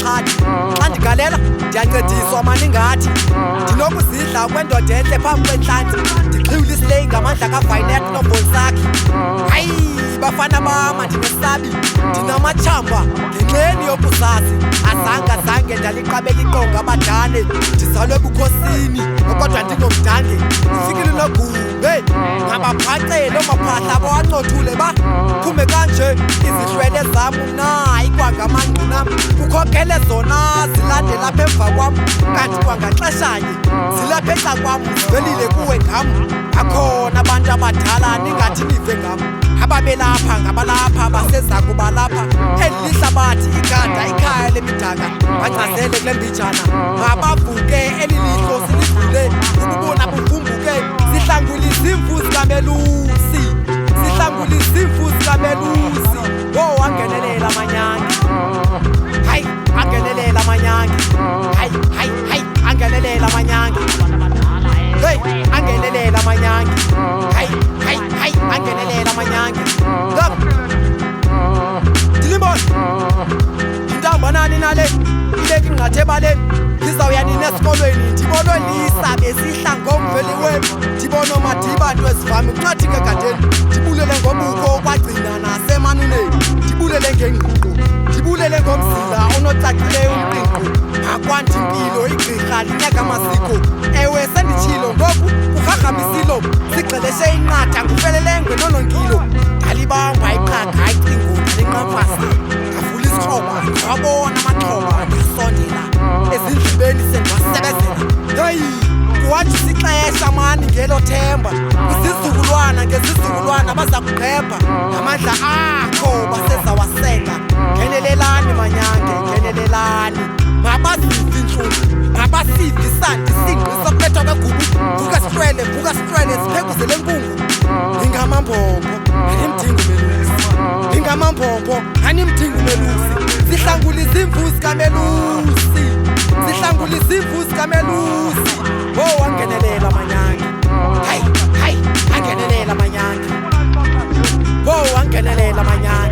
amaqhathi xa ndigalela ndiyancediswa maningathi ndinokuzidla kwendoda entle phambi kwentlantsi ndixhiwile isileyi ngamandla kaViolet noBolsaki. Hayi bafana bam andinesabi ndinamatshamba ngenxeni yokuzazi azange ndaliqabela iqonga abadane ndizalwe bukhosini kodwa ndingomdange ifikile nogumbe ngabaphaxele omaphahla bawancothule baphume kanje izihlwele zam mna ikwangamangqinam kukhokele zona zilandela apha emva kwam kanti kwangaxeshanye zilapha exa kwam zivelile kuwe ngam bakhona abantu abadala ningathi nive ngam ababelapha ngabalapha baseza kuba lapha eli lihlabathi igada ikhaya lemidaka bangcazele kule mbijana mabavuke eli lihlo silivule ububona buvumbuke sihlangule izimvu zikamelusi sihlangule izimvu zikamelusi wo wangenelela amanyange hayi angenelela amanyange hayi angenelela amanyange hey angenelela amanyange hayi angenelela amanyange dilibona intamba nani nale ileki nqathe baleni ngizawuya nini esikolweni ndibonwe lisabe sihla ngomveli wenu ndibona omadiba nto ezivame kunxathike gadeni ndibulele ngobuko kwagcina nasemanuneni ndibulele ngengqiqo ndibulele ngomzila onocacileyo umqingqo akwandimpilo igqirha linyaka amasiko ewe senditshilo ngoku kurharhamisilo sigxeleshe inqatha ngufelelengwe nononkilo ndalibamba iqhaga icingo ndalinqamfasa ndavula isixhoba ndawabona amaxhoba ndasondela ezindlebeni sendiwasebezela heyi kuhanjisa ixesha mani ngelo themba kwizizukulwana ngezizukulwana baza kuqhemba ngamandla akho basezawasenga ngenelelani manyange ngenelelani mabasivi intlungu mabasivi isandi singqisa kubethwa kwegubu vuka sistrele siphekuzele enkungu ingamambombo animdinga umelusi ingamambombo animdinga umelusi sihlangula izimvu zikamelusi sihlangula izimvu zikamelusi wo wangenelela amanyange hayi angenelela amanyange wo wangenelela amanyange